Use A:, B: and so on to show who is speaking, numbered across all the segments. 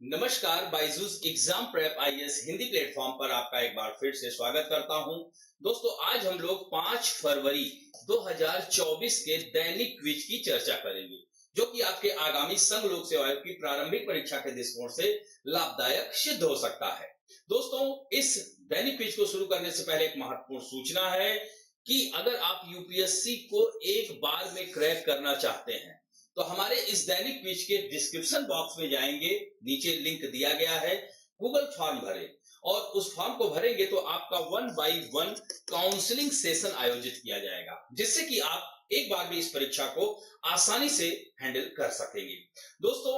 A: नमस्कार, Byju's exam prep IAS Hindi platform पर आपका एक बार फिर से स्वागत करता हूं। दोस्तों, आज हम लोग 5 फरवरी 2024 के दैनिक क्विज की चर्चा करेंगे, जो कि आपके आगामी संघ लोक सेवा आयोग की प्रारंभिक परीक्षा के दृष्टिकोण से लाभदायक सिद्ध हो सकता है। दोस्तों, इस दैनिक क्विज को शुरू करने से पहले एक महत्वपूर्ण सूचना है कि अगर आप यूपीएससी को एक बार में क्रैक करना चाहते हैं तो हमारे इस दैनिक क्विज के डिस्क्रिप्शन बॉक्स में जाएंगे, नीचे लिंक दिया गया है, गूगल फॉर्म भरें और उस फॉर्म को भरेंगे तो आपका 1 बाय 1 काउंसलिंग सेशन आयोजित किया जाएगा, जिससे कि आप एक बार में इस परीक्षा को आसानी से हैंडल कर सकेंगे। दोस्तों,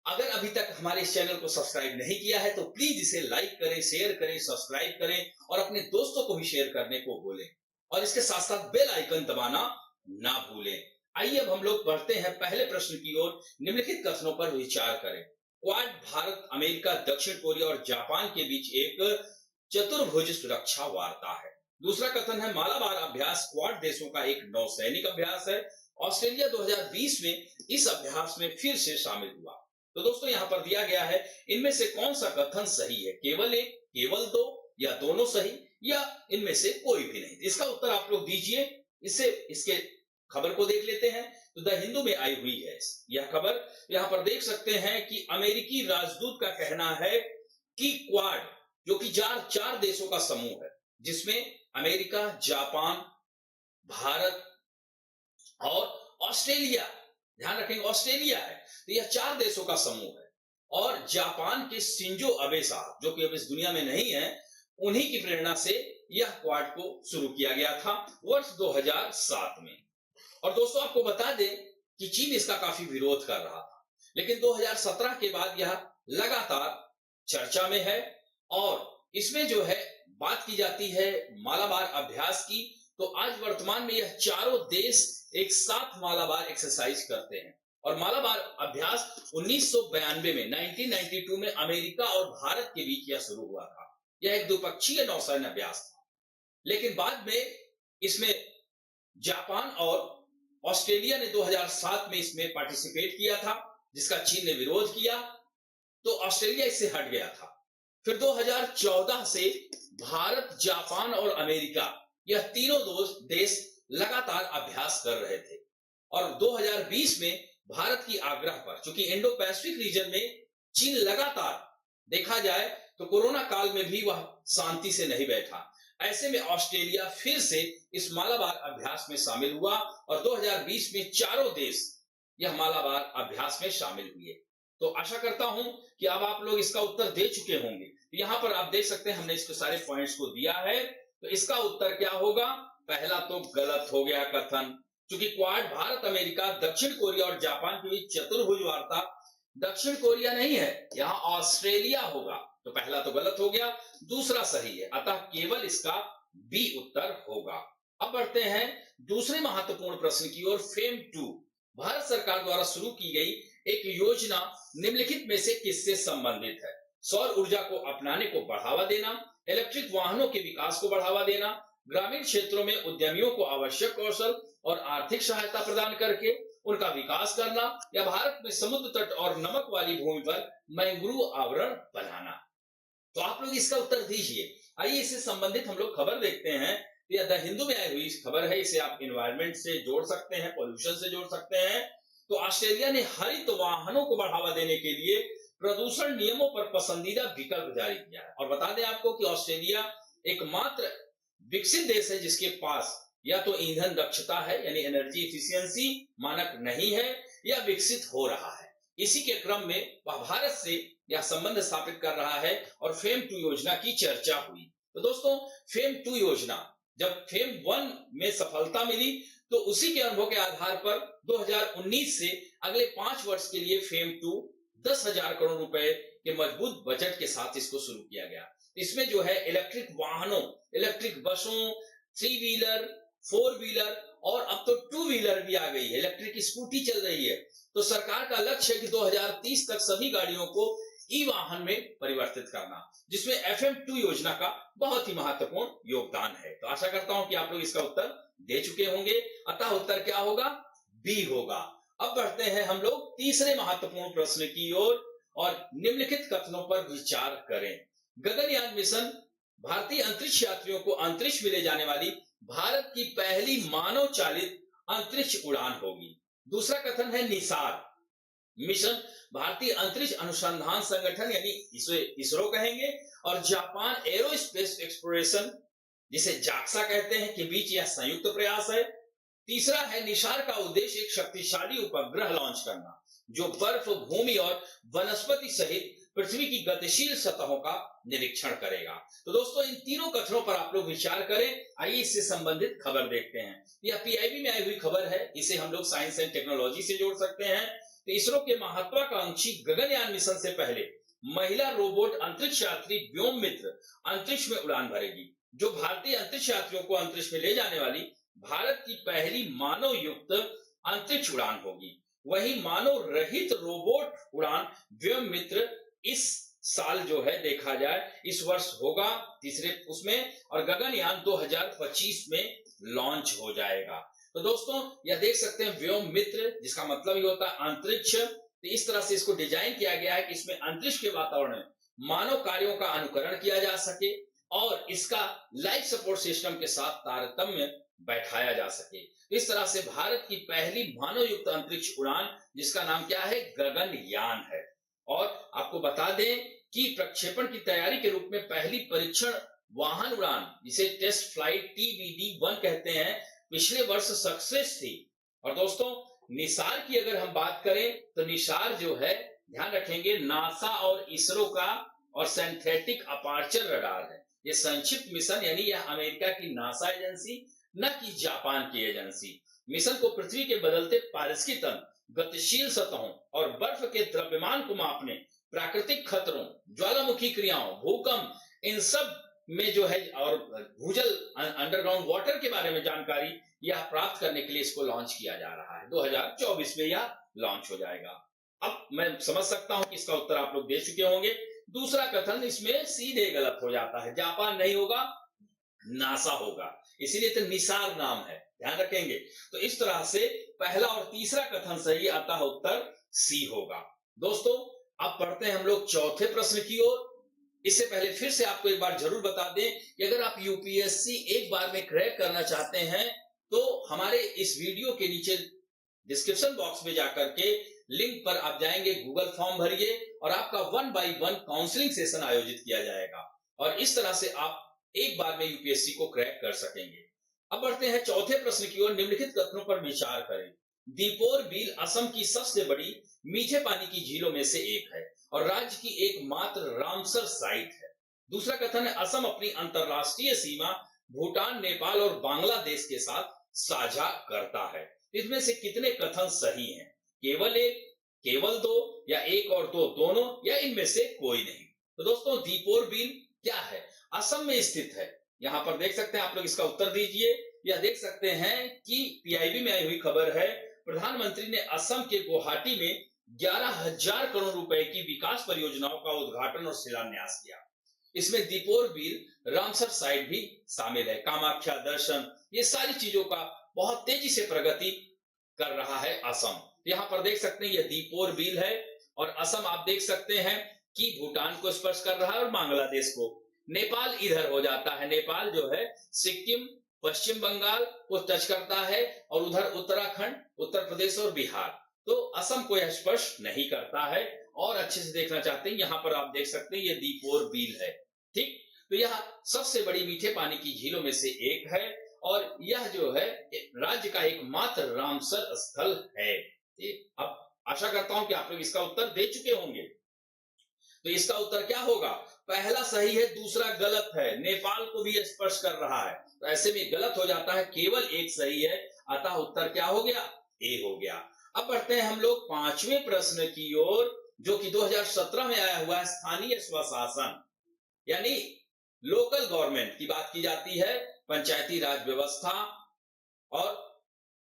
A: अगर अभी तक हमारे इस चैनल को सब्सक्राइब नहीं किया है तो प्लीज इसे लाइक करें, शेयर करें, सब्सक्राइब करें और अपने दोस्तों को भी शेयर करने को बोलें और इसके साथ साथ बेल आइकन दबाना ना भूलें। आइए अब हम लोग बढ़ते हैं पहले प्रश्न की ओर। निम्नलिखित कथनों पर विचार करें। क्वाड भारत, अमेरिका, दक्षिण कोरिया और जापान के बीच एक चतुर्भुज सुरक्षा वार्ता है। दूसरा कथन है मालाबार अभ्यास क्वाड देशों का एक नौसैनिक अभ्यास है। ऑस्ट्रेलिया 2020 में इस अभ्यास में फिर से शामिल हुआ। तो दोस्तों, यहाँ पर दिया गया है इनमें से कौन सा कथन सही है, केवल एक, केवल दो या दोनों सही या इनमें से कोई भी नहीं। इसका उत्तर आप लोग दीजिए। इसके खबर को देख लेते हैं तो द हिंदू में आई हुई है यह खबर। यहां पर देख सकते हैं कि अमेरिकी राजदूत का कहना है कि क्वाड, जो कि चार देशों का समूह है, जिसमें अमेरिका, जापान, भारत और ऑस्ट्रेलिया, ध्यान रखेंगे ऑस्ट्रेलिया है, तो यह 4 देशों का समूह है। और जापान के शिंजो अबे साहब, जो कि अब इस दुनिया में नहीं है, उन्हीं की प्रेरणा से यह क्वाड को शुरू किया गया था वर्ष 2007 में। और दोस्तों, आपको बता दें कि चीन इसका काफी विरोध कर रहा था, लेकिन 2017 के बाद यह लगातार चर्चा में है। और इसमें जो है बात की जाती है मालाबार अभ्यास की, तो आज वर्तमान में यह चारों देश एक साथ मालाबार एक्सरसाइज करते हैं। और मालाबार अभ्यास 1992 में 1992 में अमेरिका और भारत के बीच यह शुरू हुआ था। यह एक द्विपक्षीय नौसैन्य अभ्यास था, लेकिन बाद में इसमें जापान और ऑस्ट्रेलिया ने 2007 में इसमें पार्टिसिपेट किया था, जिसका चीन ने विरोध किया, तो ऑस्ट्रेलिया इससे हट गया था। फिर 2014 से भारत, जापान और अमेरिका, यह तीनों देश लगातार अभ्यास कर रहे थे। और 2020 में भारत की आग्रह पर, चूंकि इंडो पैसिफिक रीजन में चीन लगातार, देखा जाए तो कोरोना काल में भी वह शांति से नहीं बैठा, ऐसे में ऑस्ट्रेलिया फिर से इस मालाबार अभ्यास में शामिल हुआ और 2020 में चारों देश यह मालाबार अभ्यास में शामिल हुए। तो आशा करता हूं कि अब आप लोग इसका उत्तर दे चुके होंगे। यहां पर आप देख सकते हैं हमने इसके सारे पॉइंट्स को दिया है, तो इसका उत्तर क्या होगा? पहला तो गलत हो गया कथन, क्योंकि क्वाड भारत, अमेरिका, दक्षिण कोरिया और जापान के बीच चतुर्भुज वार्ता, दक्षिण कोरिया नहीं है, यहाँ ऑस्ट्रेलिया होगा, तो पहला तो गलत हो गया, दूसरा सही है, अतः केवल इसका बी उत्तर होगा। अब बढ़ते हैं दूसरे महत्वपूर्ण प्रश्न की ओर। फेम 2 भारत सरकार द्वारा शुरू की गई एक योजना निम्नलिखित में से किससे संबंधित है? सौर ऊर्जा को अपनाने को बढ़ावा देना, इलेक्ट्रिक वाहनों के विकास को बढ़ावा देना, ग्रामीण क्षेत्रों में उद्यमियों को आवश्यक कौशल और आर्थिक सहायता प्रदान करके उनका विकास करना, या भारत में समुद्र तट और नमक वाली भूमि पर मैंग्रोव आवरण बनाना। तो आप लोग इसका उत्तर दीजिए। आइए इससे संबंधित हम लोग खबर देखते हैं। यह द हिंदू में आई हुई खबर है, इसे आप एनवायरमेंट से जोड़ सकते हैं, पॉल्यूशन से जोड़ सकते हैं। तो ऑस्ट्रेलिया ने हरित वाहनों को बढ़ावा देने के लिए प्रदूषण नियमों पर पसंदीदा विकल्प जारी किया है। और बता दें आपको कि ऑस्ट्रेलिया एकमात्र विकसित देश है जिसके पास या तो ईंधन दक्षता है, यानी एनर्जी एफिशिएंसी मानक नहीं है, या विकसित हो रहा है। इसी के क्रम में वह भारत से यह संबंध स्थापित कर रहा है और फेम 2 योजना की चर्चा हुई। तो दोस्तों, फेम 2 योजना जब फेम 1 में सफलता मिली, तो उसी के अनुभव के आधार पर 2019 से अगले 5 वर्ष के लिए फेम 2 10,000 करोड़ रुपए के मजबूत बजट के साथ इसको शुरू किया गया। इसमें जो है इलेक्ट्रिक वाहनों, इलेक्ट्रिक बसों, 3 व्हीलर, 4 व्हीलर और अब तो 2 व्हीलर भी आ गई है, इलेक्ट्रिक स्कूटी चल रही है। तो सरकार का लक्ष्य है कि 2030 तक सभी गाड़ियों को ई वाहन में परिवर्तित करना, जिसमें एफएम 2 योजना का बहुत ही महत्वपूर्ण योगदान है। तो आशा करता हूं कि आप लोग इसका उत्तर दे चुके होंगे, अतः उत्तर क्या होगा? बी होगा। अब बढ़ते हैं हम लोग तीसरे महत्वपूर्ण प्रश्न की ओर। और निम्नलिखित कथनों पर विचार करें। गगनयान मिशन भारतीय अंतरिक्ष यात्रियों को अंतरिक्ष में ले जाने वाली भारत की पहली मानव चालित अंतरिक्ष उड़ान होगी। दूसरा कथन है निसार मिशन भारतीय अंतरिक्ष अनुसंधान संगठन यानी इसरो कहेंगे और जापान एरोस्पेस एक्सप्लोरेशन जिसे जाक्सा कहते हैं के बीच यह संयुक्त प्रयास है। तीसरा है निसार का उद्देश्य एक शक्तिशाली उपग्रह लॉन्च करना जो बर्फ, भूमि और वनस्पति सहित पृथ्वी की गतिशील सतहों का निरीक्षण करेगा। तो दोस्तों इन तीनों कथनों पर आप लोग विचार करें। आइए इससे संबंधित खबर देखते हैं। यह पीआईबी में आई हुई खबर है, इसे हम लोग साइंस एंड टेक्नोलॉजी से जोड़ सकते हैं। तो इसरो के महत्वाकांक्षी गगनयान मिशन से पहले महिला रोबोट अंतरिक्ष यात्री व्योम मित्र अंतरिक्ष में उड़ान भरेगी, जो भारतीय अंतरिक्ष यात्रियों को अंतरिक्ष में ले जाने वाली भारत की पहली मानव युक्त अंतरिक्ष उड़ान होगी। वही मानव रहित रोबोट उड़ान व्योम मित्र इस साल जो है देखा जाए इस वर्ष होगा तीसरे उसमें, और गगनयान 2025 में लॉन्च हो जाएगा। तो दोस्तों यह देख सकते हैं व्योम मित्र, जिसका मतलब ही होता है अंतरिक्ष। तो इस तरह से इसको डिजाइन किया गया है कि इसमें अंतरिक्ष के वातावरण में मानव कार्यों का अनुकरण किया जा सके और इसका लाइफ सपोर्ट सिस्टम के साथ तारतम्य बैठाया जा सके। इस तरह से भारत की पहली मानव युक्त अंतरिक्ष उड़ान, जिसका नाम क्या है, गगनयान है। और आपको बता दें कि प्रक्षेपण की तैयारी के रूप में पहली परीक्षण वाहन उड़ान, जिसे टेस्ट फ्लाइट TBD-1 कहते हैं, पिछले वर्ष सक्सेस थी। और दोस्तों निसार की अगर हम बात करें तो निसार जो है, ध्यान रखेंगे, नासा और इसरो का और सिंथेटिक अपर्चर रडार है। ये संक्षिप्त मिशन यानी यह अमेरिका की नासा एजेंसी, न कि जापान की एजेंसी। मिशन को पृथ्वी के बदलते पारिस्थितिकी तंत्र, गतिशील सतहों और बर्फ के द्रव्यमान को मापने, प्राकृतिक खतरों, ज्वालामुखी क्रियाओं, भूकंप, इन सब में जो है और भूजल अंडरग्राउंड वाटर के बारे में जानकारी यह प्राप्त करने के लिए इसको लॉन्च किया जा रहा है। 2024 में यह लॉन्च हो जाएगा। अब मैं समझ सकता हूं कि इसका उत्तर आप लोग दे चुके होंगे। दूसरा कथन इसमें सीधे गलत हो जाता है, जापान नहीं होगा, नासा होगा, इसीलिए तो निसार नाम है, ध्यान रखेंगे। तो इस तरह से पहला और तीसरा कथन सही, अतः उत्तर सी होगा। दोस्तों अब पढ़ते हैं हम लोग चौथे प्रश्न की ओर। इससे पहले फिर से आपको एक बार जरूर बता दें कि अगर आप यूपीएससी एक बार में क्रैक करना चाहते हैं तो हमारे इस वीडियो के नीचे डिस्क्रिप्शन बॉक्स में जाकर के लिंक पर आप जाएंगे, गूगल फॉर्म भरिए और आपका 1 by 1 काउंसलिंग सेशन आयोजित किया जाएगा और इस तरह से आप एक बार में यूपीएससी को क्रैक कर सकेंगे। अब बढ़ते हैं चौथे प्रश्न की ओर। निम्नलिखित कथनों पर विचार करें। दीपोर बील असम की सबसे बड़ी मीठे पानी की झीलों में से एक है और राज्य की एकमात्र रामसर साइट है। दूसरा कथन है असम अपनी अंतरराष्ट्रीय सीमा भूटान, नेपाल और बांग्लादेश के साथ साझा करता है। इसमें से कितने कथन सही हैं? केवल एक, केवल दो, या एक और दो दोनों, या इनमें से कोई नहीं? तो दोस्तों दीपोर बील क्या है? असम में स्थित है। यहाँ पर देख सकते हैं आप लोग, इसका उत्तर दीजिए। यह देख सकते हैं कि पीआईबी में आई हुई खबर है, प्रधानमंत्री ने असम के गुवाहाटी में 11,000 करोड़ रुपए की विकास परियोजनाओं का उद्घाटन और शिलान्यास किया। इसमें दीपोर बील रामसर साइट भी शामिल है। कामाख्या दर्शन, ये सारी चीजों का बहुत तेजी से प्रगति कर रहा है असम। यहाँ पर देख सकते हैं यह दीपोर बील है और असम आप देख सकते हैं कि भूटान को स्पर्श कर रहा है और बांग्लादेश को। नेपाल इधर हो जाता है, नेपाल जो है सिक्किम, पश्चिम बंगाल को टच करता है और उधर उत्तराखंड, उत्तर प्रदेश और बिहार। तो असम को यह स्पर्श नहीं करता है। और अच्छे से देखना चाहते हैं, यहाँ पर आप देख सकते हैं ये दीपोर बील है, ठीक। तो यह सबसे बड़ी मीठे पानी की झीलों में से एक है और यह जो है राज्य का एकमात्र रामसर स्थल है। अब आशा करता हूं कि आप लोग इसका उत्तर दे चुके होंगे। तो इसका उत्तर क्या होगा? पहला सही है, दूसरा गलत है। नेपाल को भी स्पर्श कर रहा है, तो ऐसे में गलत हो जाता है, केवल एक सही है, अतः उत्तर क्या हो गया? ए हो गया। अब बढ़ते हैं हम लोग पांचवें प्रश्न की ओर, जो कि 2017 में आया हुआ है। स्थानीय स्वशासन यानी लोकल गवर्नमेंट की बात की जाती है, पंचायती राज व्यवस्था और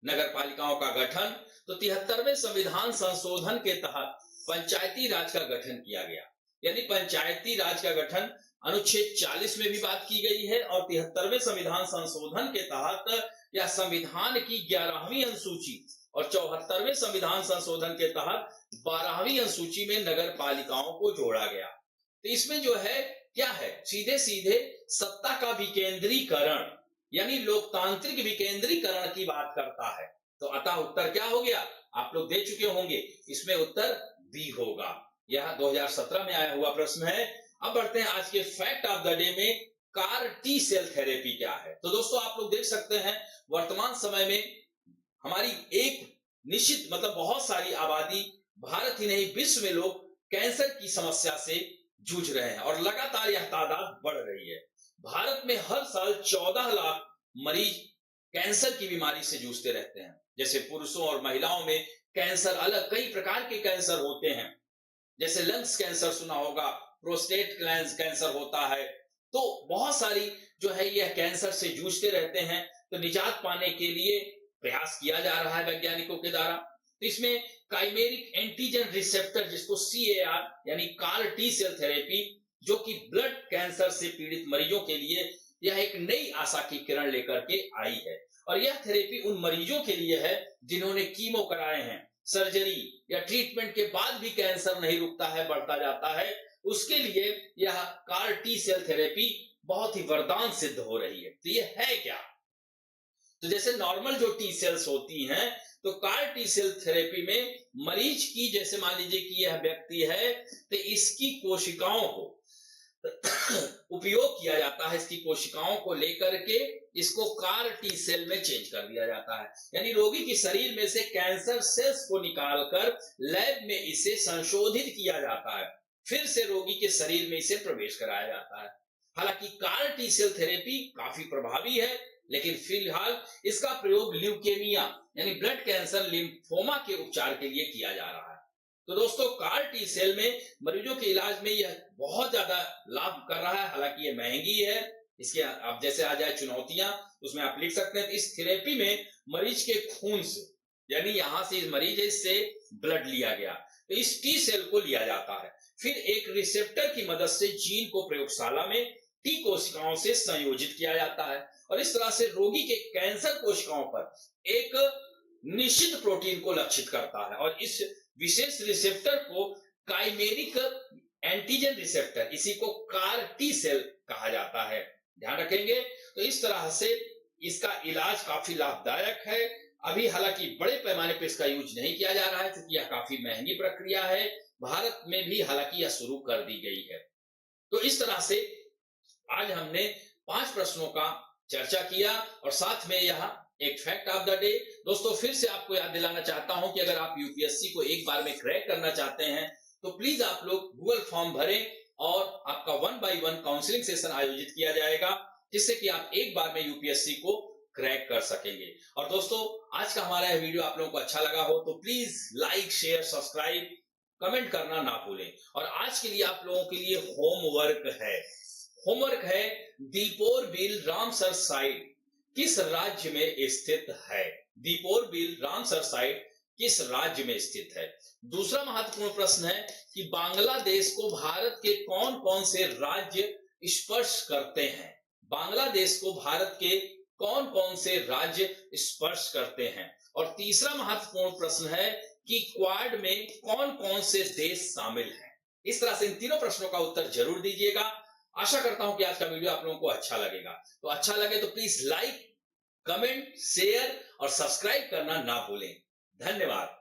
A: नगर पालिकाओं का गठन। तो 73वें संविधान संशोधन के तहत पंचायती राज का गठन किया गया, यानी पंचायती राज का गठन अनुच्छेद 40 में भी बात की गई है और 73वें संविधान संशोधन के तहत या संविधान की 11वीं अनुसूची और 74वें संविधान संशोधन के तहत 12वीं अनुसूची में नगर पालिकाओं को जोड़ा गया। तो इसमें जो है क्या है, सीधे सीधे सत्ता का विकेंद्रीकरण यानी लोकतांत्रिक विकेंद्रीकरण की बात करता है। तो अतः उत्तर क्या हो गया, आप लोग दे चुके होंगे, इसमें उत्तर बी होगा। यह 2017 में आया हुआ प्रश्न है। अब बढ़ते हैं आज के फैक्ट ऑफ द डे में, कार टी सेल थेरेपी क्या है। तो दोस्तों आप लोग देख सकते हैं वर्तमान समय में हमारी एक निश्चित मतलब बहुत सारी आबादी, भारत ही नहीं विश्व में लोग कैंसर की समस्या से जूझ रहे हैं और लगातार यह तादाद बढ़ रही है। भारत में हर साल 14 लाख मरीज कैंसर की बीमारी से जूझते रहते हैं। जैसे पुरुषों और महिलाओं में कैंसर अलग कई प्रकार के कैंसर होते हैं, जैसे लंग्स कैंसर सुना होगा, प्रोस्टेट कैंसर होता है। तो बहुत सारी जो है यह कैंसर से जूझते रहते हैं। तो निजात पाने के लिए प्रयास किया जा रहा है वैज्ञानिकों के द्वारा। तो इसमें काइमेरिक एंटीजन रिसेप्टर जिसको CAR यानी कार टी सेल थेरेपी, जो कि ब्लड कैंसर से पीड़ित मरीजों के लिए यह एक नई आशा की किरण लेकर के आई है। और यह थेरेपी उन मरीजों के लिए है जिन्होंने कीमो कराए हैं, सर्जरी या ट्रीटमेंट के बाद भी कैंसर नहीं रुकता है, बढ़ता जाता है, उसके लिए यह कार टी सेल थेरेपी बहुत ही वरदान सिद्ध हो रही है। तो यह है क्या, तो जैसे नॉर्मल जो टी सेल्स होती हैं, तो कार टी सेल थेरेपी में मरीज की, जैसे मान लीजिए कि यह व्यक्ति है, तो इसकी कोशिकाओं को उपयोग किया जाता है, इसकी कोशिकाओं को लेकर के इसको कार टी सेल में चेंज कर दिया जाता है। यानी रोगी के शरीर में से कैंसर सेल्स को निकालकर लैब में इसे संशोधित किया जाता है, फिर से रोगी के शरीर में इसे प्रवेश कराया जाता है। हालांकि कार टी सेल थेरेपी काफी प्रभावी है, लेकिन फिलहाल इसका प्रयोग ल्यूकेमिया यानी ब्लड कैंसर, लिम्फोमा के उपचार के लिए किया जा रहा है। तो दोस्तों कार टी सेल में मरीजों के इलाज में यह बहुत ज्यादा लाभ कर रहा है। हालांकि ये महंगी है, इसके आप जैसे आ जाए चुनौतियां, उसमें आप लिख सकते हैं। इस थेरेपी में मरीज के खून से, यानी यहां से इस मरीज से ब्लड लिया गया, तो इस टी सेल को लिया जाता है, फिर एक रिसेप्टर की मदद से जीन को प्रयोगशाला में टी कोशिकाओं से संयोजित किया जाता है और इस तरह से रोगी के कैंसर कोशिकाओं पर एक निश्चित प्रोटीन को लक्षित करता है और इस विशेष रिसेप्टर को काइमेरिक एंटीजन रिसेप्टर, इसी को कार टी सेल कहा जाता है, ध्यान रखेंगे। तो इस तरह से इसका इलाज काफी लाभदायक है। अभी हालांकि बड़े पैमाने पर इसका यूज नहीं किया जा रहा है क्योंकि यह काफी महंगी प्रक्रिया है। भारत में भी हालांकि यह शुरू कर दी गई है। तो इस तरह से आज हमने 5 प्रश्नों का चर्चा किया और साथ में यह एक फैक्ट ऑफ द डे। दोस्तों फिर से आपको याद दिलाना चाहता हूं कि अगर आप यूपीएससी को एक बार में क्रैक करना चाहते हैं तो प्लीज आप लोग गूगल फॉर्म भरें और आपका 1 by 1 काउंसलिंग सेशन आयोजित किया जाएगा, जिससे कि आप एक बार में यूपीएससी को क्रैक कर सकेंगे। और दोस्तों आज का हमारा यह वीडियो आप लोगों को अच्छा लगा हो तो please like, share, subscribe, comment करना ना भूलें। और आज के लिए आप लोगों के लिए होमवर्क है दीपोर बिल रामसर साइट किस राज्य में स्थित है। दीपोर बिल रामसर साइट किस राज्य में स्थित है। दूसरा महत्वपूर्ण प्रश्न है कि बांग्लादेश को भारत के कौन कौन से राज्य स्पर्श करते हैं। बांग्लादेश को भारत के कौन कौन से राज्य स्पर्श करते हैं। और तीसरा महत्वपूर्ण प्रश्न है कि क्वाड में कौन कौन से देश शामिल हैं। इस तरह से इन तीनों प्रश्नों का उत्तर जरूर दीजिएगा। आशा करता हूं कि आज का वीडियो आप लोगों को अच्छा लगेगा। तो अच्छा लगे तो प्लीज लाइक, कमेंट, शेयर और सब्सक्राइब करना ना भूलें। धन्यवाद।